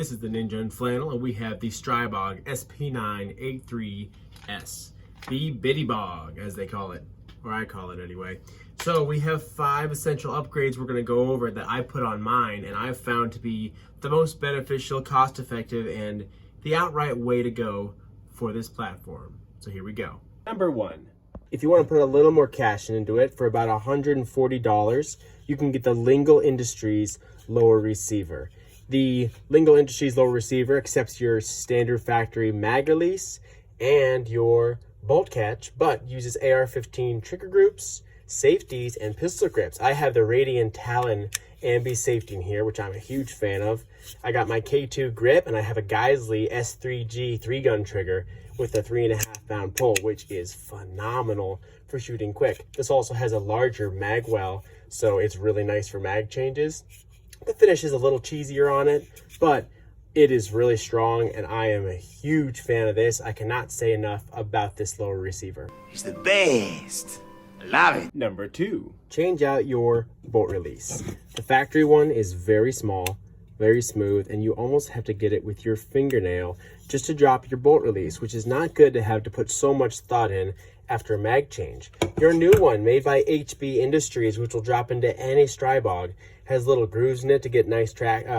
This is the Ninja and Flannel, and we have the Stribog SP983S, the Bitty Bog, as they call it, or I call it anyway. So we have 5 essential upgrades we're going to go over that I put on mine, and I've found to be the most beneficial, cost-effective, and the outright way to go for this platform. So here we go. Number 1. If you want to put a little more cash into it, for about $140, you can get the Lingle Industries lower receiver. The Lingle Industries lower receiver accepts your standard factory mag release and your bolt catch, but uses AR-15 trigger groups, safeties, and pistol grips. I have the Radian Talon ambi safety in here, which I'm a huge fan of. I got my K2 grip, and I have a Geisley S3G 3-gun trigger with a 3.5 pound pull, which is phenomenal for shooting quick. This also has a larger mag well, so it's really nice for mag changes. The finish is a little cheesier on it, but it is really strong, and I am a huge fan of this. I cannot say enough about this lower receiver. He's the best. I love it. Number 2, change out your bolt release. The factory one is very small, very smooth, and you almost have to get it with your fingernail just to drop your bolt release, which is not good to have to put so much thought in after a mag change. Your new one, made by HB Industries, which will drop into any Stribog, has little grooves in it to get nice tension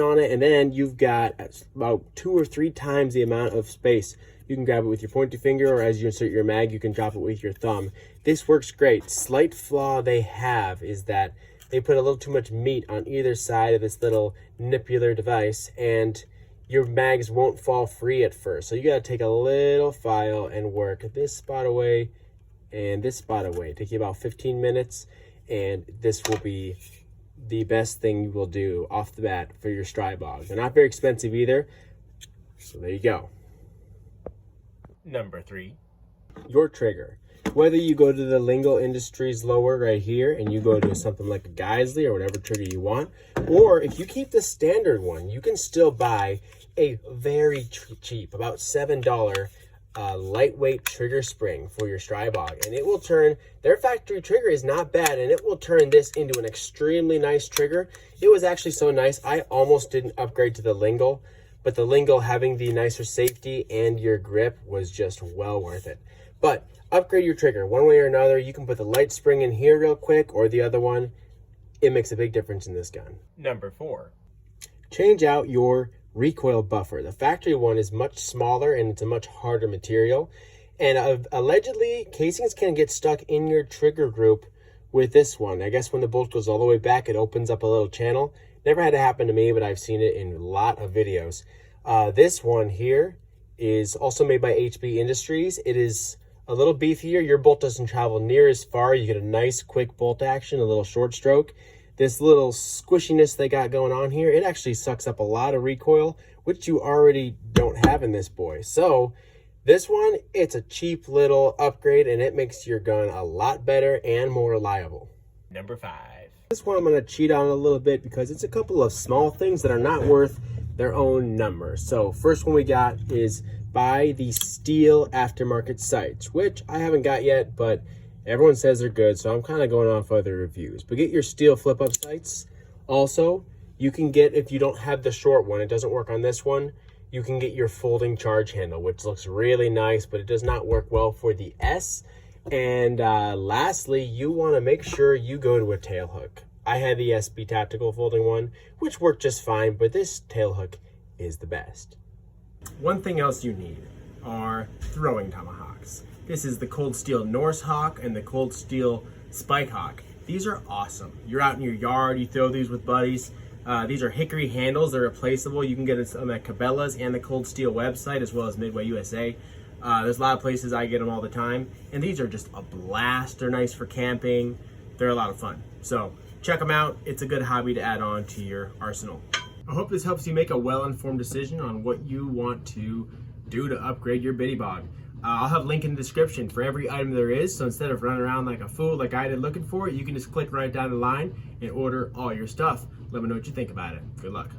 on it, and then you've got about 2 or 3 times the amount of space. You can grab it with your pointy finger, or as you insert your mag, you can drop it with your thumb. This works great. Slight flaw they have is that they put a little too much meat on either side of this little nipular device, and your mags won't fall free at first. So you gotta take a little file and work this spot away and this spot away. Take you about 15 minutes, and this will be the best thing you will do off the bat for your Stribog. They're not very expensive either, so there you go. Number 3, your trigger. Whether you go to the Lingle Industries lower right here and you go to something like a Geisley or whatever trigger you want, or if you keep the standard one, you can still buy a very cheap, about $7 lightweight trigger spring for your Stribog, and it will turn, their factory trigger is not bad, and it will turn this into an extremely nice trigger. It was actually so nice, I almost didn't upgrade to the Lingle, but the Lingle having the nicer safety and your grip was just well worth it. But upgrade your trigger one way or another. You can put the light spring in here real quick, or the other one. It makes a big difference in this gun. Number 4, change out your recoil buffer. The factory one is much smaller and it's a much harder material, and allegedly casings can get stuck in your trigger group with this one. I guess when the bolt goes all the way back, it opens up a little channel. Never had to happen to me, but I've seen it in a lot of videos. This one here is also made by HB Industries. It is a little beefier. Your bolt doesn't travel near as far. You get a nice quick bolt action, a little short stroke. This little squishiness they got going on here, it actually sucks up a lot of recoil, which you already don't have in this boy. So this one, it's a cheap little upgrade, and it makes your gun a lot better and more reliable. Number 5. This one I'm going to cheat on a little bit because it's a couple of small things that are not worth their own number. So first one we got is buy the steel aftermarket sights, which I haven't got yet, but everyone says they're good, so I'm kind of going off other reviews. But get your steel flip-up sights. Also, you can get, if you don't have the short one, it doesn't work on this one, you can get your folding charge handle, which looks really nice, but it does not work well for the S. And lastly, you want to make sure you go to a tail hook. I had the SB Tactical folding one, which worked just fine, but this tail hook is the best. One thing else you need are throwing tomahawks. This is the Cold Steel Norse Hawk and the Cold Steel Spike Hawk. These are awesome. You're out in your yard, you throw these with buddies. These are hickory handles, they're replaceable. You can get them at Cabela's and the Cold Steel website, as well as Midway USA. There's a lot of places I get them all the time, and these are just a blast. They're nice for camping. They're a lot of fun. So check them out. It's a good hobby to add on to your arsenal. I hope this helps you make a well-informed decision on what you want to do to upgrade your Bitty Bog. I'll have a link in the description for every item there is, so instead of running around like a fool like I did looking for it, you can just click right down the line and order all your stuff. Let me know what you think about it. Good luck.